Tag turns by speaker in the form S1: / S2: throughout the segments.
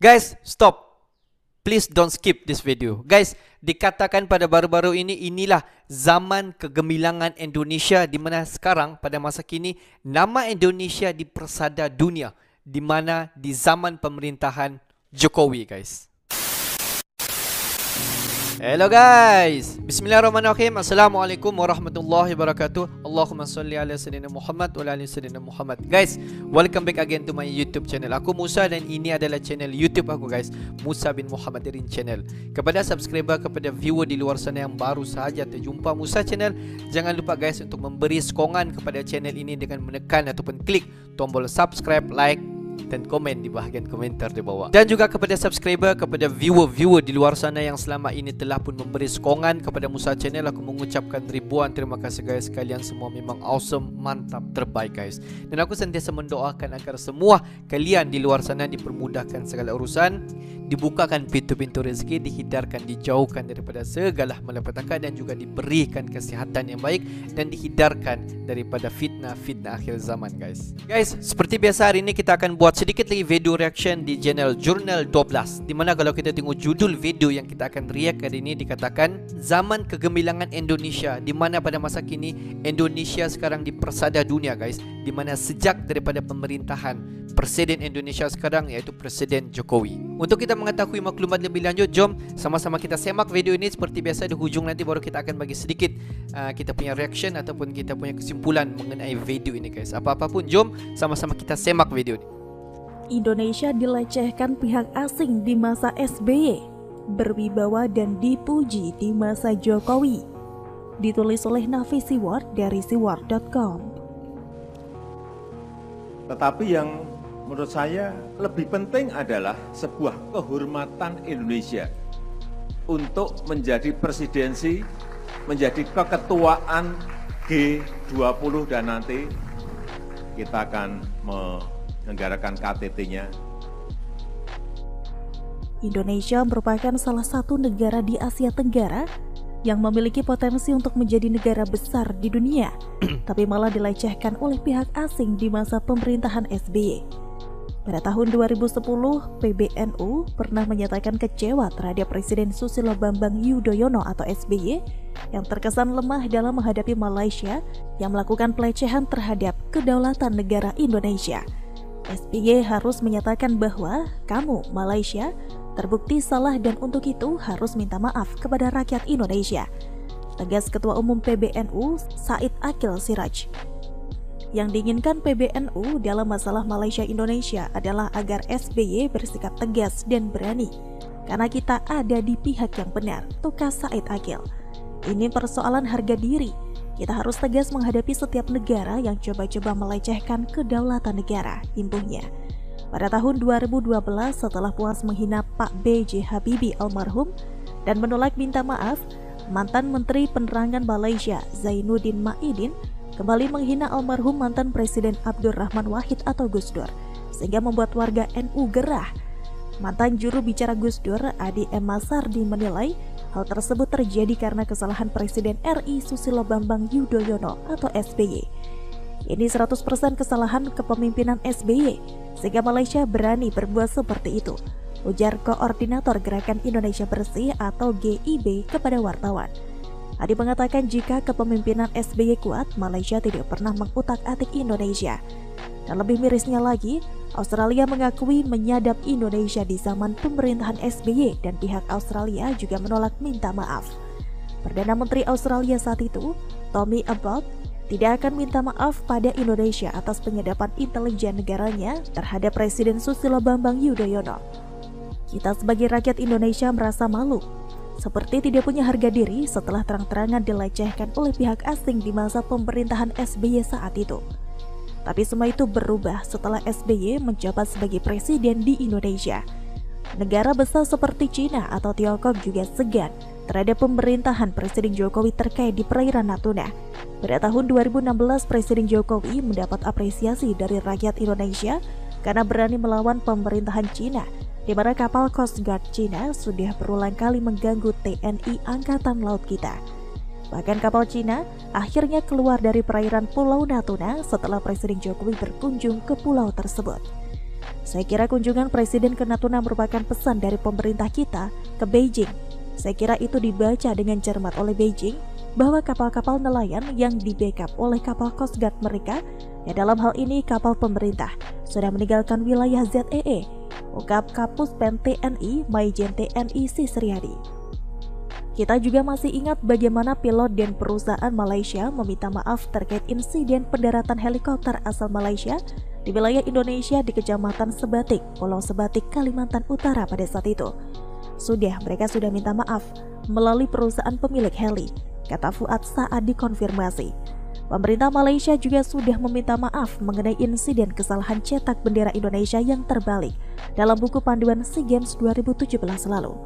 S1: Guys, stop. Please don't skip this video. Guys, dikatakan pada baru-baru ini, inilah zaman kegemilangan Indonesia, di mana sekarang pada masa kini nama Indonesia dipersada dunia, di mana di zaman pemerintahan Jokowi, guys. Hello guys, bismillahirrahmanirrahim. Assalamualaikum warahmatullahi wabarakatuh. Allahumma salli ala sayyidina Muhammad wa ala ali sayyidina Muhammad. Guys, welcome back again to my YouTube channel. Aku Musa dan ini adalah channel YouTube aku, guys, Musa bin Muhammadirin Channel. Kepada subscriber, kepada viewer di luar sana yang baru sahaja terjumpa Musa Channel, jangan lupa guys untuk memberi sokongan kepada channel ini dengan menekan ataupun klik tombol subscribe, like dan komen di bahagian komentar di bawah. Dan juga kepada subscriber, kepada viewer di luar sana yang selama ini telah pun memberi sokongan kepada Musa Channel, aku mengucapkan ribuan terima kasih guys. Kalian semua memang awesome, mantap, terbaik guys. Dan aku sentiasa mendoakan agar semua kalian di luar sana dipermudahkan segala urusan, dibukakan pintu-pintu rezeki, dihindarkan, dijauhkan daripada segala malapetaka, dan juga diberikan kesihatan yang baik dan dihindarkan daripada fitnah-fitnah akhir zaman guys. Guys, seperti biasa hari ini kita akan buat sedikit lagi video reaction di channel Jurnal 12, dimana kalau kita tengok judul video yang kita akan react hari ini dikatakan zaman kegemilangan Indonesia, dimana pada masa kini Indonesia sekarang dipersada dunia guys, dimana sejak daripada pemerintahan Presiden Indonesia sekarang yaitu Presiden Jokowi. Untuk kita mengetahui maklumat lebih lanjut, jom sama-sama kita semak video ini. Seperti biasa di hujung nanti baru kita akan bagi sedikit kita punya reaction ataupun kita punya kesimpulan mengenai video ini guys. Apa-apapun jom sama-sama kita semak video ini.
S2: Indonesia dilecehkan pihak asing di masa SBY, berwibawa dan dipuji di masa Jokowi. Ditulis oleh Nafi Siward dari siward.com.
S3: Tetapi yang menurut saya lebih penting adalah sebuah kehormatan Indonesia untuk menjadi presidensi, menjadi keketuaan G20, dan nanti kita akan menyelenggarakan KTT-nya.
S2: Indonesia merupakan salah satu negara di Asia Tenggara yang memiliki potensi untuk menjadi negara besar di dunia, tapi malah dilecehkan oleh pihak asing di masa pemerintahan SBY. Pada tahun 2010, PBNU pernah menyatakan kecewa terhadap Presiden Susilo Bambang Yudhoyono atau SBY yang terkesan lemah dalam menghadapi Malaysia yang melakukan pelecehan terhadap kedaulatan negara Indonesia. SBY harus menyatakan bahwa kamu, Malaysia, terbukti salah dan untuk itu harus minta maaf kepada rakyat Indonesia, tegas Ketua Umum PBNU Said Akil Siraj. Yang diinginkan PBNU dalam masalah Malaysia-Indonesia adalah agar SBY bersikap tegas dan berani, karena kita ada di pihak yang benar, tukas Said Akil. Ini persoalan harga diri. Kita harus tegas menghadapi setiap negara yang coba-coba melecehkan kedaulatan negara, imbuhnya. Pada tahun 2012, setelah puas menghina Pak B.J. Habibie almarhum dan menolak minta maaf, mantan Menteri Penerangan Malaysia Zainuddin Ma'idin kembali menghina almarhum mantan Presiden Abdurrahman Wahid atau Gus Dur, sehingga membuat warga NU gerah. Mantan juru bicara Gus Dur, Adi M. Masardi, menilai hal tersebut terjadi karena kesalahan Presiden RI Susilo Bambang Yudhoyono atau SBY. Ini 100% kesalahan kepemimpinan SBY, sehingga Malaysia berani berbuat seperti itu, ujar Koordinator Gerakan Indonesia Bersih atau GIB kepada wartawan. Adi mengatakan jika kepemimpinan SBY kuat, Malaysia tidak pernah mengutak-atik Indonesia. Dan lebih mirisnya lagi, Australia mengakui menyadap Indonesia di zaman pemerintahan SBY dan pihak Australia juga menolak minta maaf. Perdana Menteri Australia saat itu, Tommy Abbott, tidak akan minta maaf pada Indonesia atas penyadapan intelijen negaranya terhadap Presiden Susilo Bambang Yudhoyono. Kita sebagai rakyat Indonesia merasa malu, seperti tidak punya harga diri setelah terang-terangan dilecehkan oleh pihak asing di masa pemerintahan SBY saat itu. Tapi semua itu berubah setelah SBY menjabat sebagai presiden di Indonesia. Negara besar seperti China atau Tiongkok juga segan terhadap pemerintahan Presiden Jokowi terkait di perairan Natuna. Pada tahun 2016, Presiden Jokowi mendapat apresiasi dari rakyat Indonesia karena berani melawan pemerintahan China, di mana kapal Coast Guard China sudah berulang kali mengganggu TNI Angkatan Laut kita. Bahkan kapal Cina akhirnya keluar dari perairan Pulau Natuna setelah Presiden Jokowi berkunjung ke pulau tersebut. Saya kira kunjungan Presiden ke Natuna merupakan pesan dari pemerintah kita ke Beijing. Saya kira itu dibaca dengan cermat oleh Beijing bahwa kapal-kapal nelayan yang di-backup oleh kapal Coast Guard mereka, ya dalam hal ini kapal pemerintah, sudah meninggalkan wilayah ZEE, ungkap Kapus Pen TNI Maijen TNI Sisriyadi. Kita juga masih ingat bagaimana pilot dan perusahaan Malaysia meminta maaf terkait insiden pendaratan helikopter asal Malaysia di wilayah Indonesia di Kecamatan Sebatik, Pulau Sebatik, Kalimantan Utara pada saat itu. Mereka sudah minta maaf melalui perusahaan pemilik heli, kata Fuad saat dikonfirmasi. Pemerintah Malaysia juga sudah meminta maaf mengenai insiden kesalahan cetak bendera Indonesia yang terbalik dalam buku panduan SEA Games 2017 lalu.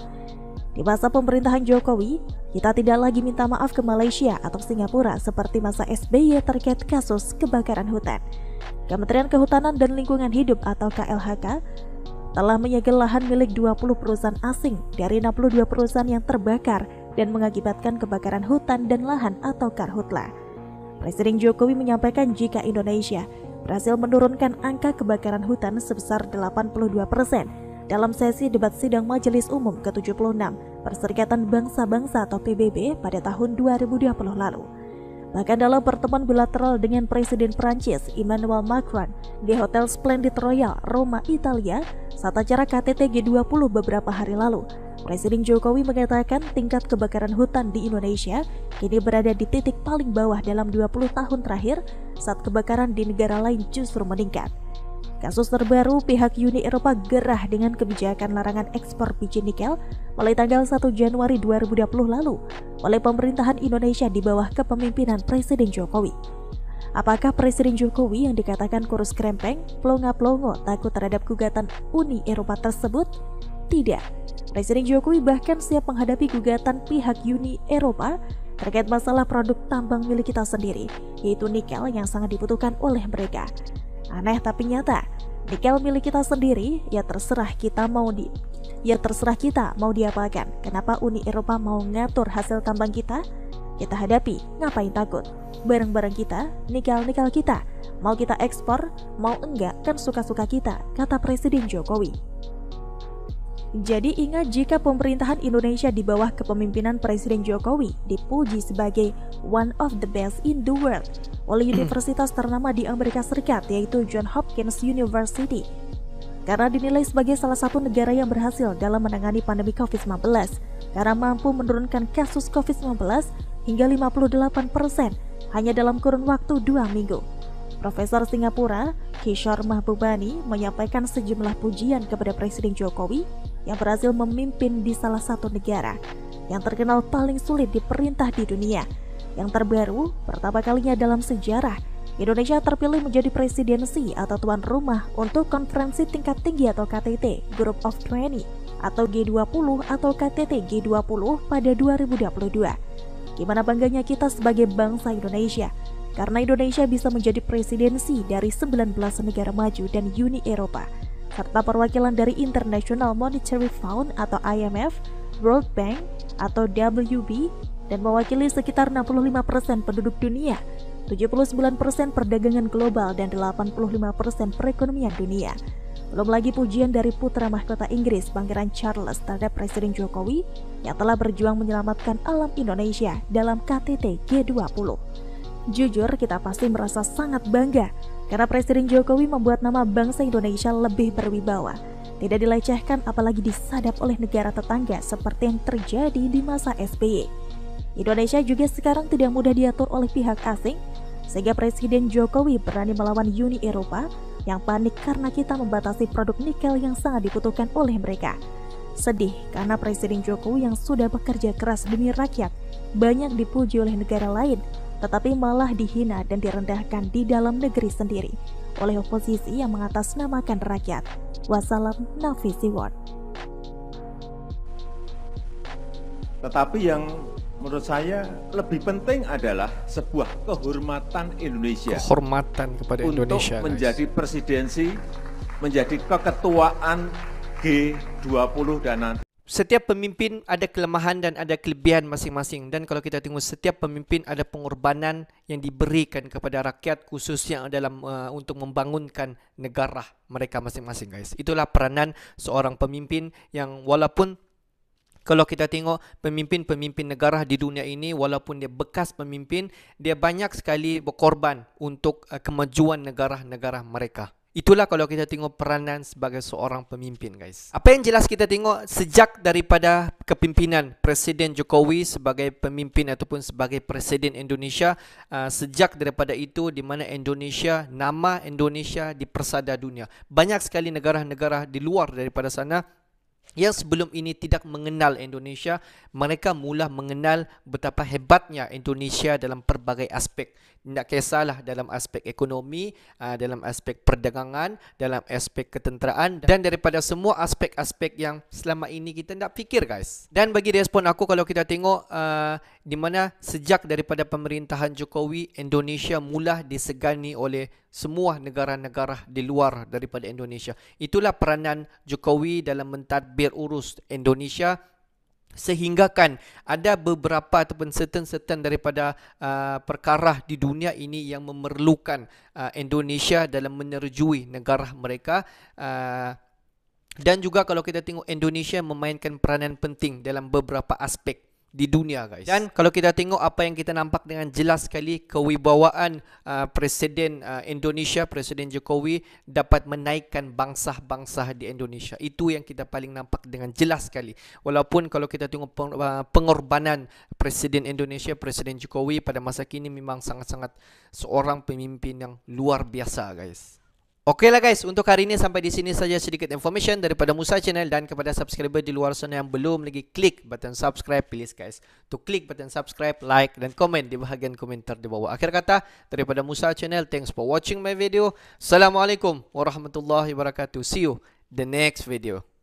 S2: Di masa pemerintahan Jokowi, kita tidak lagi minta maaf ke Malaysia atau Singapura seperti masa SBY terkait kasus kebakaran hutan. Kementerian Kehutanan dan Lingkungan Hidup atau KLHK telah menyegel lahan milik 20 perusahaan asing dari 62 perusahaan yang terbakar dan mengakibatkan kebakaran hutan dan lahan atau karhutla. Presiden Jokowi menyampaikan jika Indonesia berhasil menurunkan angka kebakaran hutan sebesar 82% dalam sesi debat sidang Majelis Umum ke-76 Perserikatan Bangsa-Bangsa atau PBB pada tahun 2020 lalu. Bahkan dalam pertemuan bilateral dengan Presiden Prancis Emmanuel Macron di Hotel Splendid Royal, Roma, Italia, saat acara KTT G20 beberapa hari lalu, Presiden Jokowi mengatakan tingkat kebakaran hutan di Indonesia kini berada di titik paling bawah dalam 20 tahun terakhir saat kebakaran di negara lain justru meningkat. Kasus terbaru, pihak Uni Eropa gerah dengan kebijakan larangan ekspor biji nikel mulai tanggal 1 Januari 2020 lalu oleh pemerintahan Indonesia di bawah kepemimpinan Presiden Jokowi. Apakah Presiden Jokowi yang dikatakan kurus krempeng, plonga-plongo takut terhadap gugatan Uni Eropa tersebut? Tidak. Presiden Jokowi bahkan siap menghadapi gugatan pihak Uni Eropa terkait masalah produk tambang milik kita sendiri, yaitu nikel yang sangat dibutuhkan oleh mereka. Aneh tapi nyata, nikel milik kita sendiri, ya terserah kita mau diapakan. Kenapa Uni Eropa mau ngatur hasil tambang kita? Kita hadapi, ngapain takut? Barang-barang kita, nikel-nikel kita, mau kita ekspor, mau enggak kan suka-suka kita, kata Presiden Jokowi. Jadi ingat jika pemerintahan Indonesia di bawah kepemimpinan Presiden Jokowi dipuji sebagai one of the best in the world oleh universitas ternama di Amerika Serikat yaitu Johns Hopkins University karena dinilai sebagai salah satu negara yang berhasil dalam menangani pandemi COVID-19 karena mampu menurunkan kasus COVID-19 hingga 58% hanya dalam kurun waktu 2 minggu. Profesor Singapura Kishore Mahbubani menyampaikan sejumlah pujian kepada Presiden Jokowi yang berhasil memimpin di salah satu negara yang terkenal paling sulit diperintah di dunia. Yang terbaru, pertama kalinya dalam sejarah, Indonesia terpilih menjadi presidensi atau tuan rumah untuk konferensi tingkat tinggi atau KTT, Group of 20 atau G20 atau KTT G20 pada 2022. Gimana bangganya kita sebagai bangsa Indonesia, karena Indonesia bisa menjadi presidensi dari 19 negara maju dan Uni Eropa, serta perwakilan dari International Monetary Fund atau IMF, World Bank atau WB, dan mewakili sekitar 65% penduduk dunia, 79% perdagangan global, dan 85% perekonomian dunia. Belum lagi pujian dari putra mahkota Inggris Pangeran Charles terhadap Presiden Jokowi yang telah berjuang menyelamatkan alam Indonesia dalam KTT G20. Jujur, kita pasti merasa sangat bangga karena Presiden Jokowi membuat nama bangsa Indonesia lebih berwibawa, tidak dilecehkan apalagi disadap oleh negara tetangga seperti yang terjadi di masa SBY. Indonesia juga sekarang tidak mudah diatur oleh pihak asing, sehingga Presiden Jokowi berani melawan Uni Eropa yang panik karena kita membatasi produk nikel yang sangat dibutuhkan oleh mereka. Sedih karena Presiden Jokowi yang sudah bekerja keras demi rakyat banyak dipuji oleh negara lain, tetapi malah dihina dan direndahkan di dalam negeri sendiri oleh oposisi yang mengatasnamakan rakyat. Wassalam, Nafis Siwon.
S3: Tetapi yang menurut saya lebih penting adalah sebuah kehormatan Indonesia.
S1: Kehormatan kepada Indonesia
S3: untuk menjadi presidensi, menjadi keketuaan G20 dan nanti
S1: setiap pemimpin ada kelemahan dan ada kelebihan masing-masing, dan kalau kita tengok setiap pemimpin ada pengorbanan yang diberikan kepada rakyat, khususnya dalam untuk membangunkan negara mereka masing-masing, guys. Itulah peranan seorang pemimpin yang walaupun kalau kita tengok pemimpin-pemimpin negara di dunia ini, walaupun dia bekas pemimpin, dia banyak sekali berkorban untuk kemajuan negara-negara mereka. Itulah kalau kita tengok peranan sebagai seorang pemimpin, guys. Apa yang jelas kita tengok sejak daripada kepimpinan Presiden Jokowi sebagai pemimpin ataupun sebagai Presiden Indonesia, sejak daripada itu di mana Indonesia, nama Indonesia dipersada dunia. Banyak sekali negara-negara di luar daripada sana yang sebelum ini tidak mengenal Indonesia, mereka mula mengenal betapa hebatnya Indonesia dalam pelbagai aspek. Tak kisahlah dalam aspek ekonomi, dalam aspek perdagangan, dalam aspek ketenteraan, dan daripada semua aspek-aspek yang selama ini kita tak fikir, guys. Dan bagi respon aku, kalau kita tengok di mana sejak daripada pemerintahan Jokowi, Indonesia mula disegani oleh semua negara-negara di luar daripada Indonesia. Itulah peranan Jokowi dalam mentadbir urus Indonesia, sehinggakan ada beberapa ataupun certain daripada perkara di dunia ini yang memerlukan Indonesia dalam menerjui negara mereka. Dan juga kalau kita tengok, Indonesia memainkan peranan penting dalam beberapa aspek di dunia, guys. Dan kalau kita tengok apa yang kita nampak dengan jelas sekali, kewibawaan Presiden Indonesia, Presiden Jokowi dapat menaikkan bangsa-bangsa di Indonesia. Itu yang kita paling nampak dengan jelas sekali. Walaupun kalau kita tengok pengorbanan Presiden Indonesia, Presiden Jokowi pada masa kini memang sangat-sangat seorang pemimpin yang luar biasa, guys. Okey lah, guys, untuk hari ini sampai di sini saja sedikit information daripada Musa Channel. Dan kepada subscriber di luar sana yang belum lagi klik button subscribe, please guys to klik button subscribe, like dan komen di bahagian komentar di bawah. Akhir kata daripada Musa Channel, thanks for watching my video. Assalamualaikum warahmatullahi wabarakatuh. See you the next video.